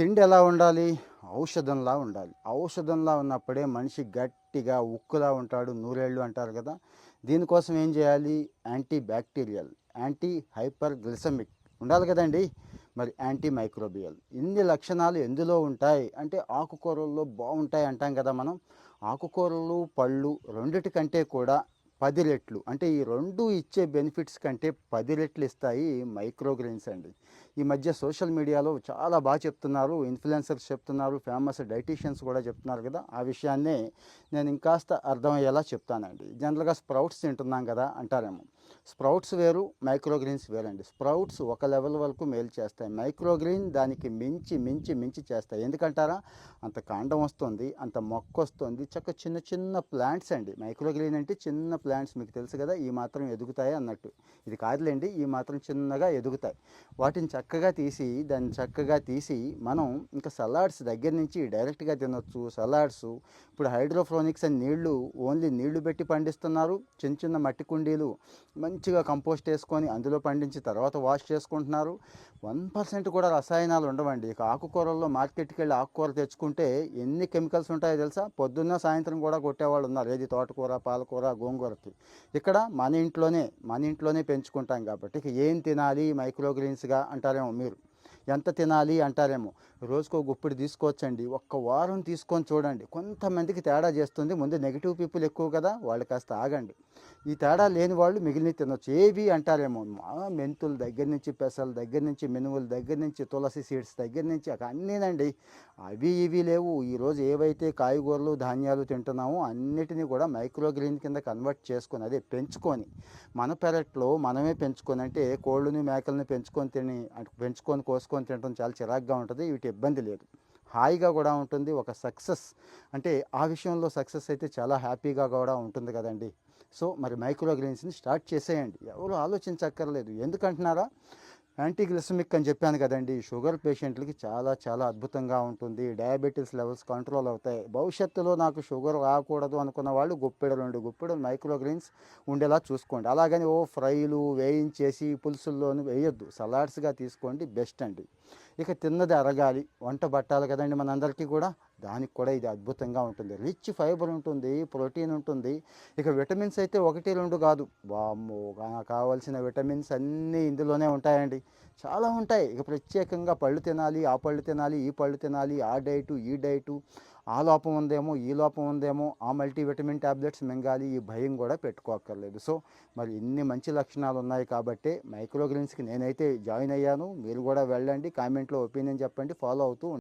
తిండి ఎలా ఉండాలి? ఔషధంలా ఉండాలి. ఔషధంలా ఉన్నప్పుడే మనిషి గట్టిగా, ఉక్కులా ఉంటాడు. నూరేళ్ళు అంటారు కదా! దీనికోసం ఏం చేయాలి? యాంటీ బ్యాక్టీరియల్, యాంటీ హైపర్ గ్లిసమిక్ ఉండాలి కదండీ! మరి యాంటీ మైక్రోబియల్. ఇన్ని లక్షణాలు ఎందులో ఉంటాయి? అంటే ఆకుకూరల్లో బావుంటాయి అంటాం కదా మనం. ఆకుకూరలు, పళ్ళు రెండిటికంటే కూడా 10 రెట్లు అంటే ఈ 2 ఇచ్చే బెనిఫిట్స్ కంటే 10 రెట్లు ఇస్తాయి మైక్రోగ్రెయిన్స్ అండి. ఈ మధ్య సోషల్ మీడియాలో చాలా బాగా చెప్తున్నారు. ఇన్‌ఫ్లుయెన్సర్స్ చెప్తున్నారు. ఫేమస్ డైటీషియన్స్ కూడా చెప్తున్నారు కదా! ఆ విషయాన్నే నేను ఇంకాస్త అర్థమయ్యేలా చెప్తానండి. జనరల్‌గా స్ప్రౌట్స్ తింటున్నాం కదా అంటారేమో. స్ప్రౌట్స్ వేరు, మైక్రోగ్రెయిన్స్ వేరండి. స్ప్రౌట్స్ ఒక లెవెల్ వరకు మేలు చేస్తాయి. మైక్రోగ్రెయిన్ దానికి మించి చేస్తాయి. ఎందుకంటారా? అంత కాండం వస్తుంది, అంత మొక్కొస్తుంది. చిన్న చిన్న ప్లాంట్స్ అండి. మైక్రోగ్రెయిన్ అంటే చిన్న ప్లాంట్స్ మీకు తెలుసు కదా! ఈ మాత్రం ఎదుగుతాయి అన్నట్టు. ఇది కాదులెండి, ఈ మాత్రం చిన్నగా ఎదుగుతాయి. వాటిని చక్కగా తీసి మనం ఇంకా సలాడ్స్ దగ్గర నుంచి డైరెక్ట్‌గా తినొచ్చు. సలాడ్సు ఇప్పుడు హైడ్రోఫోనిక్స్ అని ఓన్లీ నీళ్లు పెట్టి పండిస్తున్నారు. చిన్న చిన్న మట్టి కుండీలు మంచిగా కంపోస్ట్ వేసుకొని అందులో పండించి తర్వాత వాష్ చేసుకుంటున్నారు. 1% కూడా రసాయనాలు ఉండవండి. ఇక ఆకుకూరల్లో మార్కెట్కి వెళ్ళి ఆకుకూర తెచ్చుకుంటే ఎన్ని కెమికల్స్ ఉంటాయో తెలుసా? పొద్దున్న సాయంత్రం కూడా కొట్టేవాళ్ళు ఉన్నారు. ఏది తోటకూర, పాలకూర, గోంగూరకి. ఇక్కడ మన ఇంట్లోనే పెంచుకుంటాం కాబట్టి ఇక ఏం తినాలి మైక్రోగ్రీన్స్గా అంటారేమో మీరు. ఎంత తినాలి అంటారేమో. రోజుకో గుప్పిడి తీసుకోవచ్చండి. ఒక్క వారం తీసుకొని చూడండి. కొంతమందికి తేడా చేస్తుంది. ముందు నెగిటివ్ పీపుల్ ఎక్కువ కదా, వాళ్ళు కాస్త ఆగండి. ఈ తేడా లేని వాళ్ళు మిగిలినవి తినొచ్చు. ఏవి అంటారేమో. మెంతుల దగ్గర నుంచి, పెసల దగ్గర నుంచి, మినువుల దగ్గర నుంచి, తులసి సీడ్స్ దగ్గర నుంచి అన్నీనండి. అవి ఇవి లేవు. ఈరోజు ఏవైతే కాయగూరలు, ధాన్యాలు తింటున్నామో అన్నిటినీ కూడా మైక్రోగ్రీన్ కింద కన్వర్ట్ చేసుకొని, అదే పెంచుకొని మన పెరట్లో మనమే పెంచుకొని, అంటే కోళ్ళని మేకల్ని పెంచుకొని కోసుకొని తినడం చాలా చిరాగ్గా ఉంటుంది. వీటి ఇబ్బంది లేదు, హాయిగా కూడా ఉంటుంది. ఒక సక్సెస్ అంటే ఆ విషయంలో సక్సెస్ అయితే చాలా హ్యాపీగా కూడా ఉంటుంది కదండి. సో మరి మైక్రోగ్రెయిన్స్ని స్టార్ట్ చేసేయండి. ఎవరు ఆలోచించక్కర్లేదు. ఎందుకంటున్నారా? యాంటీగ్లిసమిక్ అని చెప్పాను కదండి. షుగర్ పేషెంట్లకి చాలా చాలా అద్భుతంగా ఉంటుంది. డయాబెటీస్ లెవెల్స్ కంట్రోల్ అవుతాయి. భవిష్యత్తులో నాకు షుగర్ రాకూడదు అనుకున్న వాళ్ళు గుప్పెడు మైక్రోగ్రెయిన్స్ ఉండేలా చూసుకోండి. అలాగని ఫ్రైలు వేయించేసి పులుసుల్లోనూ వేయొద్దు. సలాడ్స్గా తీసుకోండి, బెస్ట్ అండి. ఇక తిన్నది అరగాలి, వంట పట్టాలి కదండి మనందరికీ కూడా. దానికి కూడా ఇది అద్భుతంగా ఉంటుంది. రిచ్ ఫైబర్ ఉంటుంది, ప్రోటీన్ ఉంటుంది. ఇక విటమిన్స్ అయితే 1, 2 కాదు, వామ్మో, కావాల్సిన విటమిన్స్ అన్నీ ఇందులోనే ఉంటాయండి. చాలా ఉంటాయి. ఇక ప్రత్యేకంగా పళ్ళు తినాలి, ఆ పళ్ళు తినాలి, ఈ పళ్ళు తినాలి, ఆ డైటు ఈ డైటు, ఆ లోపం ఉందేమో ఈ లోపం ఉందేమో, ఆ మల్టీవిటమిన్ ట్యాబ్లెట్స్ మింగాలి, ఈ భయం కూడా పెట్టుకోక్కర్లేదు. సో మరి ఇన్ని మంచి లక్షణాలు ఉన్నాయి కాబట్టి మైక్రోగ్రీన్స్కి నేనైతే జాయిన్ అయ్యాను. మీరు కూడా వెళ్ళండి, కామెంట్లో ఒపీనియన్ చెప్పండి, ఫాలో అవుతూ